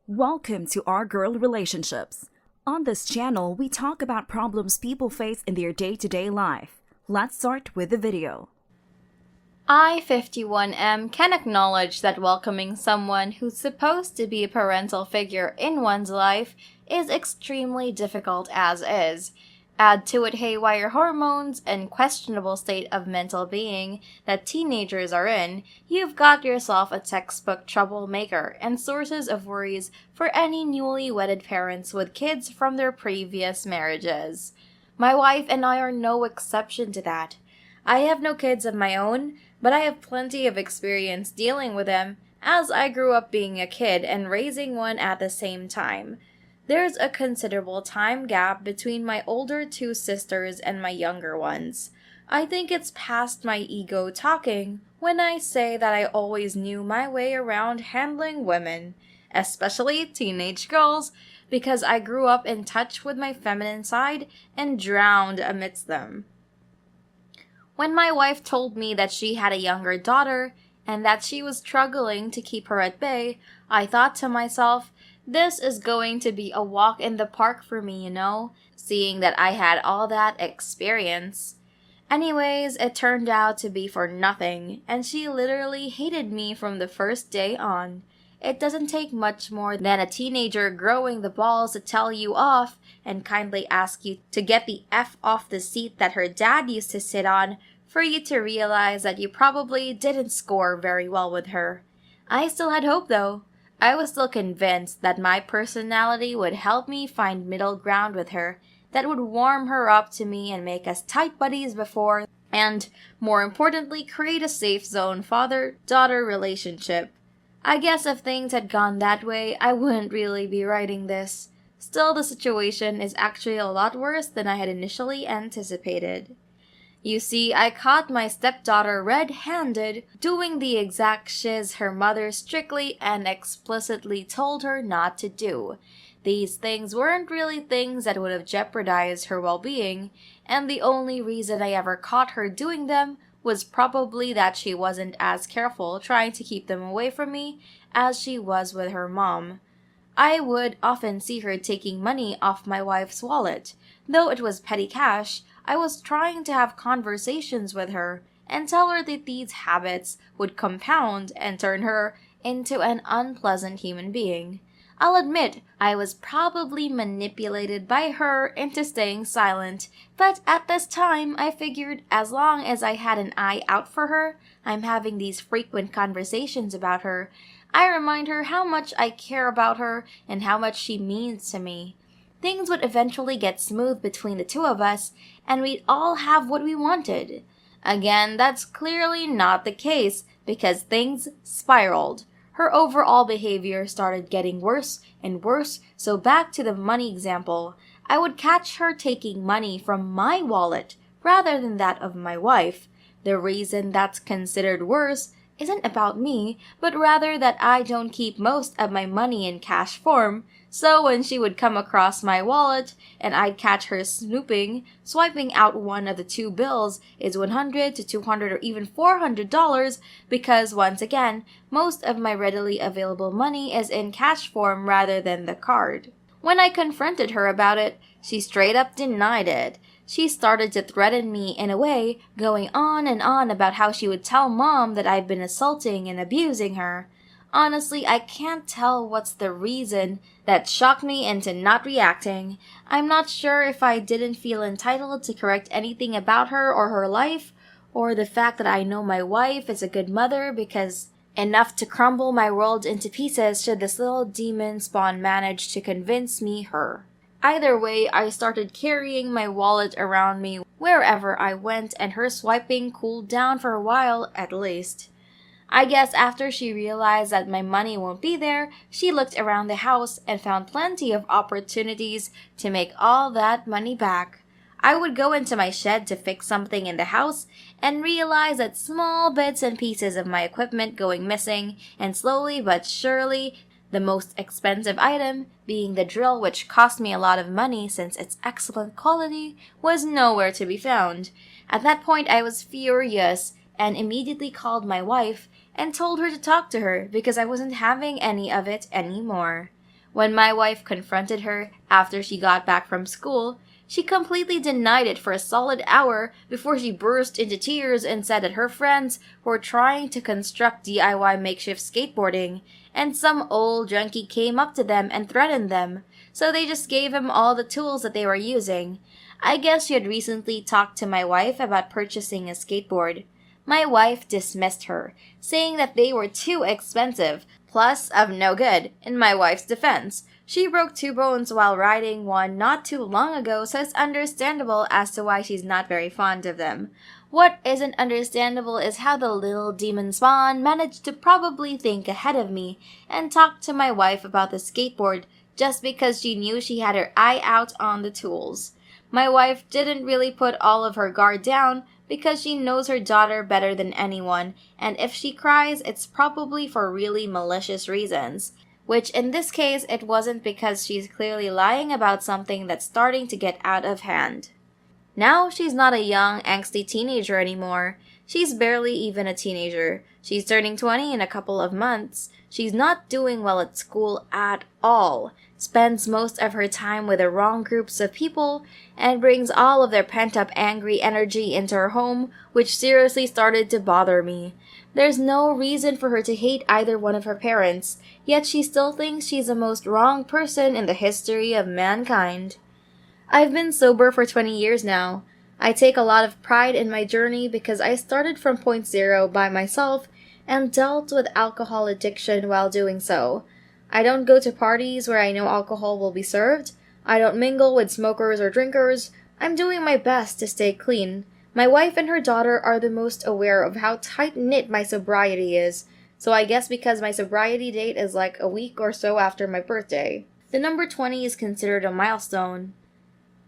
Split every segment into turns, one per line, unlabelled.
Welcome to Our Girl Relationships. On this channel, we talk about problems people face in their day-to-day life. Let's start with the video.
I, 51M, can acknowledge that welcoming someone who's supposed to be a parental figure in one's life is extremely difficult as is. Add to it haywire hormones and questionable state of mental being that teenagers are in, you've got yourself a textbook troublemaker and sources of worries for any newly wedded parents with kids from their previous marriages. My wife and I are no exception to that. I have no kids of my own, but I have plenty of experience dealing with them as I grew up being a kid and raising one at the same time. There's a considerable time gap between my older two sisters and my younger ones. I think it's past my ego talking when I say that I always knew my way around handling women, especially teenage girls, because I grew up in touch with my feminine side and drowned amidst them. When my wife told me that she had a younger daughter and that she was struggling to keep her at bay, I thought to myself, this is going to be a walk in the park for me, seeing that I had all that experience. Anyways, it turned out to be for nothing, and she literally hated me from the first day on. It doesn't take much more than a teenager growing the balls to tell you off and kindly ask you to get the F off the seat that her dad used to sit on for you to realize that you probably didn't score very well with her. I still had hope though. I was still convinced that my personality would help me find middle ground with her that would warm her up to me and make us tight buddies before, and, more importantly, create a safe zone father-daughter relationship. I guess if things had gone that way, I wouldn't really be writing this. Still, the situation is actually a lot worse than I had initially anticipated. You see, I caught my stepdaughter red-handed doing the exact shiz her mother strictly and explicitly told her not to do. These things weren't really things that would have jeopardized her well-being, and the only reason I ever caught her doing them was probably that she wasn't as careful trying to keep them away from me as she was with her mom. I would often see her taking money off my wife's wallet. Though it was petty cash, I was trying to have conversations with her and tell her that these habits would compound and turn her into an unpleasant human being. I'll admit, I was probably manipulated by her into staying silent, but at this time I figured as long as I had an eye out for her, I'm having these frequent conversations about her, I remind her how much I care about her and how much she means to me. Things would eventually get smooth between the two of us, and we'd all have what we wanted. Again, that's clearly not the case, because things spiraled. Her overall behavior started getting worse and worse, so back to the money example. I would catch her taking money from my wallet rather than that of my wife. The reason that's considered worse isn't about me, but rather that I don't keep most of my money in cash form, so when she would come across my wallet and I'd catch her snooping, swiping out one of the two bills is $100 to $200 or even $400 because, once again, most of my readily available money is in cash form rather than the card. When I confronted her about it, she straight up denied it. She started to threaten me in a way, going on and on about how she would tell Mom that I'd been assaulting and abusing her. Honestly, I can't tell what's the reason that shocked me into not reacting. I'm not sure if I didn't feel entitled to correct anything about her or her life, or the fact that I know my wife is a good mother because enough to crumble my world into pieces should this little demon spawn manage to convince me her. Either way, I started carrying my wallet around me wherever I went, and her swiping cooled down for a while at least. I guess after she realized that my money won't be there, she looked around the house and found plenty of opportunities to make all that money back. I would go into my shed to fix something in the house and realize that small bits and pieces of my equipment going missing, and slowly but surely, the most expensive item, being the drill which cost me a lot of money since its excellent quality, was nowhere to be found. At that point I was furious and immediately called my wife and told her to talk to her because I wasn't having any of it anymore. When my wife confronted her after she got back from school, she completely denied it for a solid hour before she burst into tears and said that her friends were trying to construct DIY makeshift skateboarding, and some old junkie came up to them and threatened them, so they just gave him all the tools that they were using. I guess she had recently talked to my wife about purchasing a skateboard. My wife dismissed her, saying that they were too expensive, plus of no good, in my wife's defense. She broke 2 bones while riding one not too long ago, so it's understandable as to why she's not very fond of them. What isn't understandable is how the little demon spawn managed to probably think ahead of me and talk to my wife about the skateboard just because she knew she had her eye out on the tools. My wife didn't really put all of her guard down because she knows her daughter better than anyone, and if she cries, it's probably for really malicious reasons. Which in this case, it wasn't because she's clearly lying about something that's starting to get out of hand. Now she's not a young, angsty teenager anymore. She's barely even a teenager. She's turning 20 in a couple of months. She's not doing well at school at all, spends most of her time with the wrong groups of people, and brings all of their pent-up angry energy into her home, which seriously started to bother me. There's no reason for her to hate either one of her parents, yet she still thinks she's the most wrong person in the history of mankind. I've been sober for 20 years now. I take a lot of pride in my journey because I started from point zero by myself and dealt with alcohol addiction while doing so. I don't go to parties where I know alcohol will be served. I don't mingle with smokers or drinkers. I'm doing my best to stay clean. My wife and her daughter are the most aware of how tight-knit my sobriety is, so I guess because my sobriety date is like a week or so after my birthday. The number 20 is considered a milestone.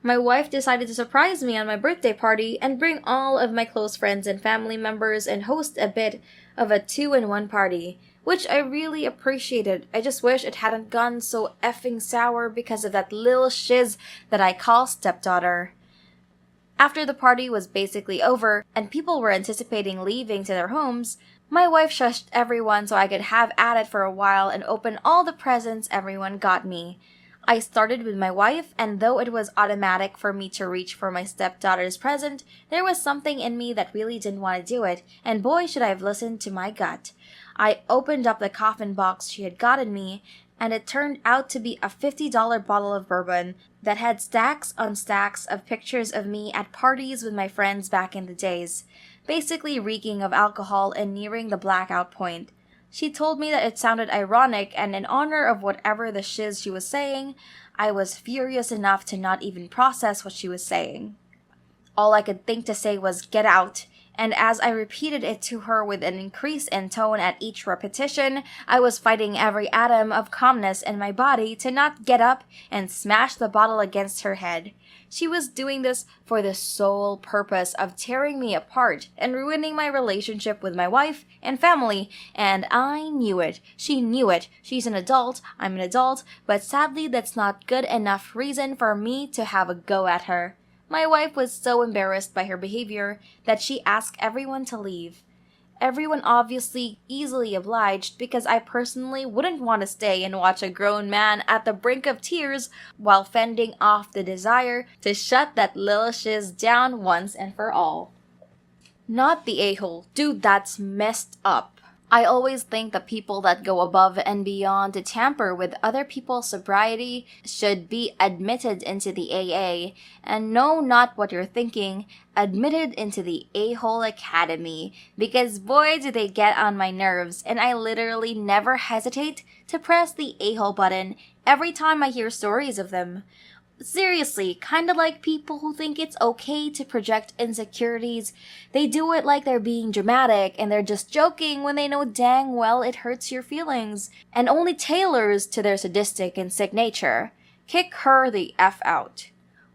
My wife decided to surprise me on my birthday party and bring all of my close friends and family members and host a bit of a 2-in-1 party, which I really appreciated. I just wish it hadn't gone so effing sour because of that little shiz that I call stepdaughter. After the party was basically over and people were anticipating leaving to their homes, my wife shushed everyone so I could have at it for a while and open all the presents everyone got me. I started with my wife, and though it was automatic for me to reach for my stepdaughter's present, there was something in me that really didn't want to do it, and boy should I have listened to my gut. I opened up the coffin box she had gotten me, and it turned out to be a $50 bottle of bourbon that had stacks on stacks of pictures of me at parties with my friends back in the days, basically reeking of alcohol and nearing the blackout point. She told me that it sounded ironic, and in honor of whatever the shiz she was saying, I was furious enough to not even process what she was saying. All I could think to say was, "Get out," and as I repeated it to her with an increase in tone at each repetition, I was fighting every atom of calmness in my body to not get up and smash the bottle against her head. She was doing this for the sole purpose of tearing me apart and ruining my relationship with my wife and family, and I knew it. She knew it. She's an adult, I'm an adult, but sadly that's not good enough reason for me to have a go at her. My wife was so embarrassed by her behavior that she asked everyone to leave. Everyone obviously easily obliged because I personally wouldn't want to stay and watch a grown man at the brink of tears while fending off the desire to shut that little shiz down once and for all. Not the a-hole. Dude, that's messed up. I always think the people that go above and beyond to tamper with other people's sobriety should be admitted into the AA, and no, not what you're thinking, admitted into the A-hole Academy, because boy do they get on my nerves, and I literally never hesitate to press the A-hole button every time I hear stories of them. Seriously, kinda like people who think it's okay to project insecurities. They do it like they're being dramatic and they're just joking when they know dang well it hurts your feelings, and only tailors to their sadistic and sick nature. Kick her the F out.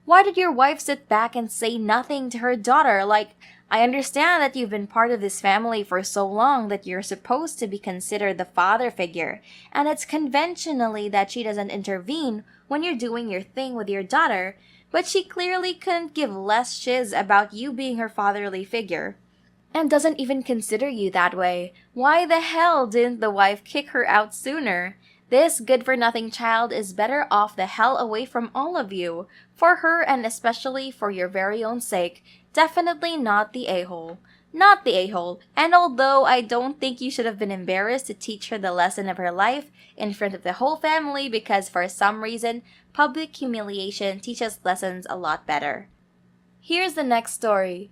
Why did your wife sit back and say nothing to her daughter? Like, I understand that you've been part of this family for so long that you're supposed to be considered the father figure, and it's conventionally that she doesn't intervene when you're doing your thing with your daughter, but she clearly couldn't give less shiz about you being her fatherly figure. and doesn't even consider you that way. Why the hell didn't the wife kick her out sooner? This good-for-nothing child is better off the hell away from all of you. For her and especially for your very own sake. Definitely not the a-hole. Not the a-hole. And although I don't think you should have been embarrassed to teach her the lesson of her life in front of the whole family because for some reason, public humiliation teaches lessons a lot better. Here's the next story.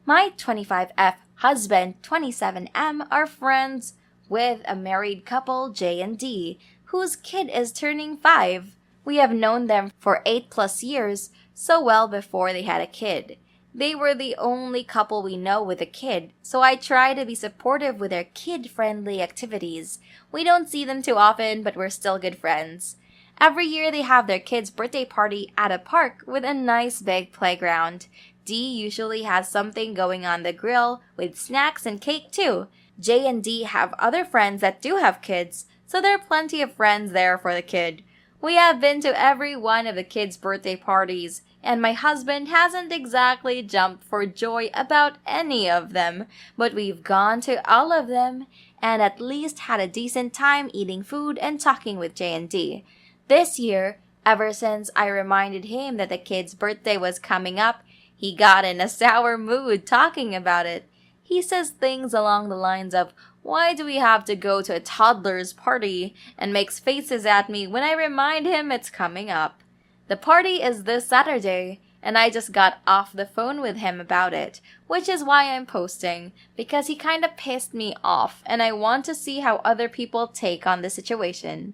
My 25F husband, 27M, are friends with a married couple, J and D, whose kid is turning 5. We have known them for 8+ years, so well before they had a kid. They were the only couple we know with a kid, so I try to be supportive with their kid-friendly activities. We don't see them too often, but we're still good friends. Every year they have their kid's birthday party at a park with a nice big playground. D usually has something going on the grill with snacks and cake too. J and D have other friends that do have kids, so there are plenty of friends there for the kid. We have been to every one of the kids' birthday parties, and my husband hasn't exactly jumped for joy about any of them, but we've gone to all of them and at least had a decent time eating food and talking with J and D. This year, ever since I reminded him that the kid's birthday was coming up, he got in a sour mood talking about it. He says things along the lines of, "Why do we have to go to a toddler's party?" and makes faces at me when I remind him it's coming up. The party is this Saturday, and I just got off the phone with him about it, which is why I'm posting, because he kinda pissed me off, and I want to see how other people take on the situation.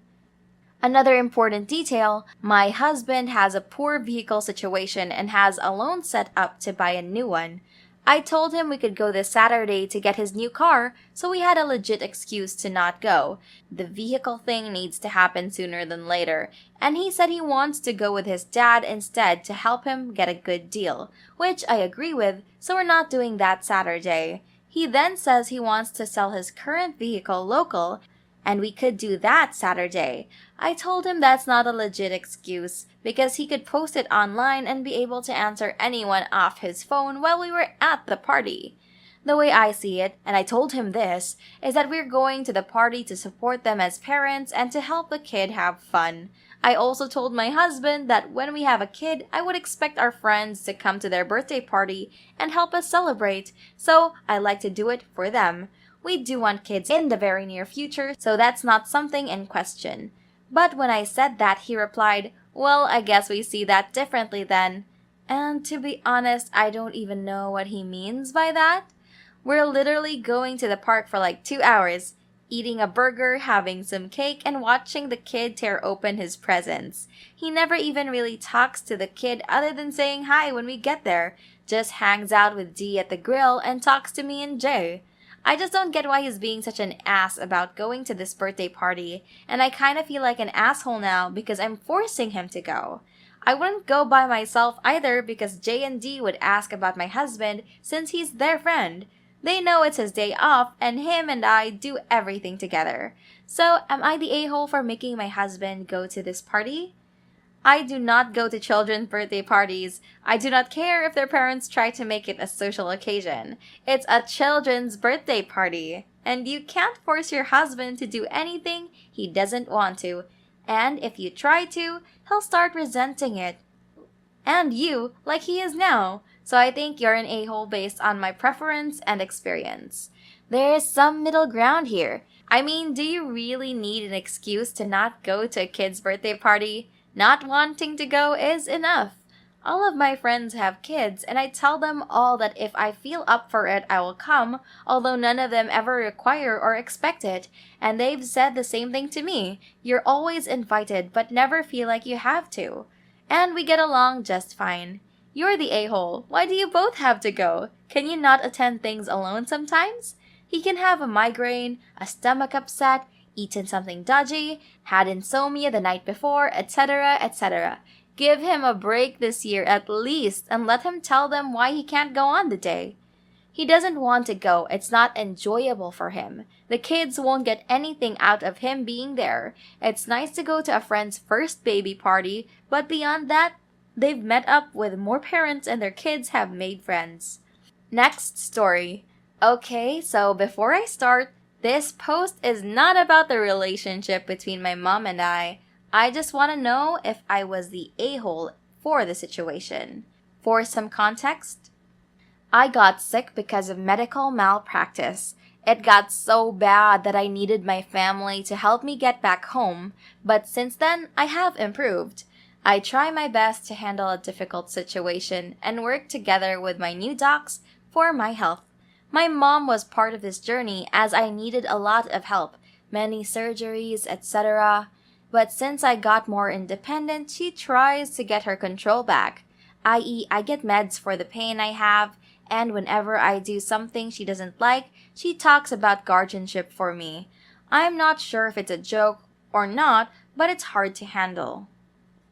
Another important detail, my husband has a poor vehicle situation and has a loan set up to buy a new one. I told him we could go this Saturday to get his new car, so we had a legit excuse to not go. The vehicle thing needs to happen sooner than later, and he said he wants to go with his dad instead to help him get a good deal, which I agree with, so we're not doing that Saturday. He then says he wants to sell his current vehicle local, and we could do that Saturday. I told him that's not a legit excuse, because he could post it online and be able to answer anyone off his phone while we were at the party. The way I see it, and I told him this, is that we're going to the party to support them as parents and to help the kid have fun. I also told my husband that when we have a kid, I would expect our friends to come to their birthday party and help us celebrate, so I like to do it for them. We do want kids in the very near future, so that's not something in question. But when I said that, he replied, "Well, I guess we see that differently then." And to be honest, I don't even know what he means by that. We're literally going to the park for like 2 hours, eating a burger, having some cake, and watching the kid tear open his presents. He never even really talks to the kid other than saying hi when we get there, just hangs out with D at the grill and talks to me and Jay. I just don't get why he's being such an ass about going to this birthday party, and I kind of feel like an asshole now because I'm forcing him to go. I wouldn't go by myself either because J and D would ask about my husband since he's their friend. They know it's his day off, and him and I do everything together. So, am I the a-hole for making my husband go to this party? I do not go to children's birthday parties. I do not care if their parents try to make it a social occasion. It's a children's birthday party, and you can't force your husband to do anything he doesn't want to. And if you try to, he'll start resenting it. And you, like he is now. So I think you're an a-hole based on my preference and experience. There's some middle ground here. I mean, do you really need an excuse to not go to a kid's birthday party? Not wanting to go is enough. All of my friends have kids, and I tell them all that if I feel up for it, I will come, although none of them ever require or expect it, and they've said the same thing to me. You're always invited, but never feel like you have to. And we get along just fine. You're the a-hole. Why do you both have to go? Can you not attend things alone sometimes? He can have a migraine, a stomach upset, eaten something dodgy, had insomnia the night before, etc., etc. Give him a break this year at least and let him tell them why he can't go on the day. He doesn't want to go. It's not enjoyable for him. The kids won't get anything out of him being there. It's nice to go to a friend's first baby party, but beyond that, they've met up with more parents and their kids have made friends. Next story. Okay, so before I start, this post is not about the relationship between my mom and I. I just want to know if I was the a-hole for the situation. For some context, I got sick because of medical malpractice. It got so bad that I needed my family to help me get back home, but since then, I have improved. I try my best to handle a difficult situation and work together with my new docs for my health. My mom was part of this journey as I needed a lot of help, many surgeries, etc. But since I got more independent, she tries to get her control back, i.e., I get meds for the pain I have, and whenever I do something she doesn't like, she talks about guardianship for me. I'm not sure if it's a joke or not, but it's hard to handle.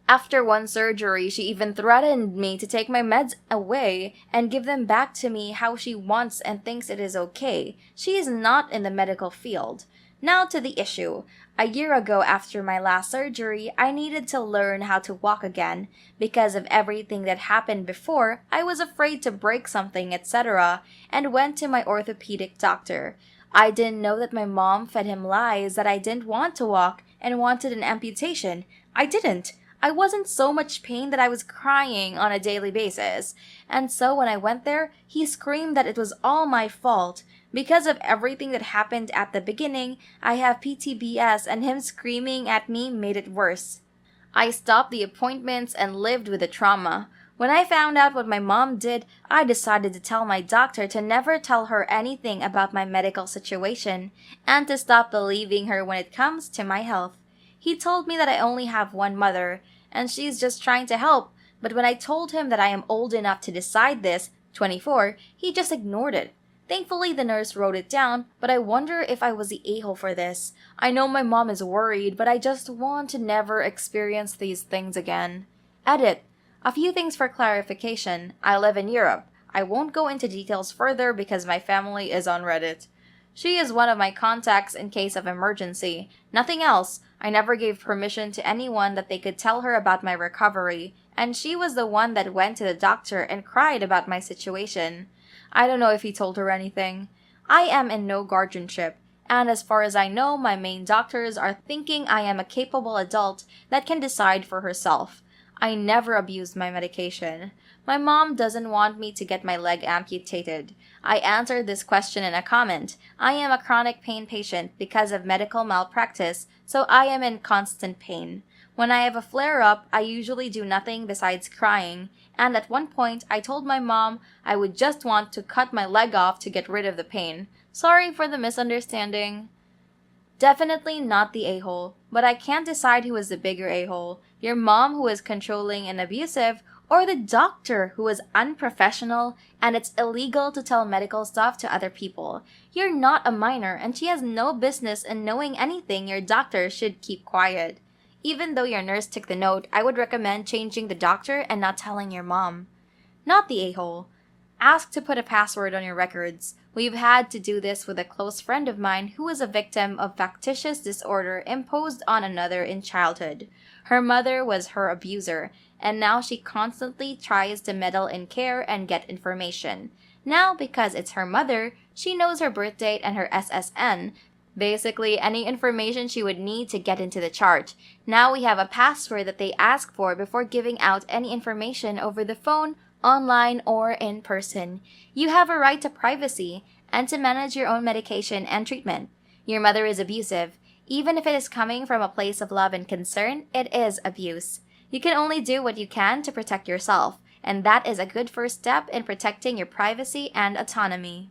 After one surgery, she even threatened me to take my meds away and give them back to me how she wants and thinks it is okay. She is not in the medical field. Now to the issue. A year ago after my last surgery, I needed to learn how to walk again. Because of everything that happened before, I was afraid to break something, etc., and went to my orthopedic doctor. I didn't know that my mom fed him lies that I didn't want to walk and wanted an amputation. I didn't. I was in so much pain that I was crying on a daily basis. And so when I went there, he screamed that it was all my fault. Because of everything that happened at the beginning, I have PTBS and him screaming at me made it worse. I stopped the appointments and lived with the trauma. When I found out what my mom did, I decided to tell my doctor to never tell her anything about my medical situation and to stop believing her when it comes to my health. He told me that I only have one mother, and she's just trying to help, but when I told him that I am old enough to decide this, 24, he just ignored it. Thankfully, the nurse wrote it down, but I wonder if I was the a-hole for this. I know my mom is worried, but I just want to never experience these things again. Edit. A few things for clarification. I live in Europe. I won't go into details further because my family is on Reddit. She is one of my contacts in case of emergency. Nothing else. I never gave permission to anyone that they could tell her about my recovery, and she was the one that went to the doctor and cried about my situation. I don't know if he told her anything. I am in no guardianship, and as far as I know, my main doctors are thinking I am a capable adult that can decide for herself. I never abused my medication. My mom doesn't want me to get my leg amputated. I answered this question in a comment. I am a chronic pain patient because of medical malpractice, so I am in constant pain. When I have a flare-up, I usually do nothing besides crying, and at one point I told my mom I would just want to cut my leg off to get rid of the pain. Sorry for the misunderstanding. Definitely not the a-hole, but I can't decide who is the bigger a-hole. Your mom who is controlling and abusive, or the doctor who is unprofessional and it's illegal to tell medical stuff to other people. You're not a minor and she has no business in knowing anything. Your doctor should keep quiet. Even though your nurse took the note, I would recommend changing the doctor and not telling your mom. Not the a-hole. Ask to put a password on your records. We've had to do this with a close friend of mine who was a victim of factitious disorder imposed on another in childhood. Her mother was her abuser, and now she constantly tries to meddle in care and get information. Now, because it's her mother, she knows her birth date and her SSN, basically any information she would need to get into the chart. Now we have a password that they ask for before giving out any information over the phone, online, or in person. You have a right to privacy and to manage your own medication and treatment. Your mother is abusive. Even if it is coming from a place of love and concern, it is abuse. You can only do what you can to protect yourself, and that is a good first step in protecting your privacy and autonomy.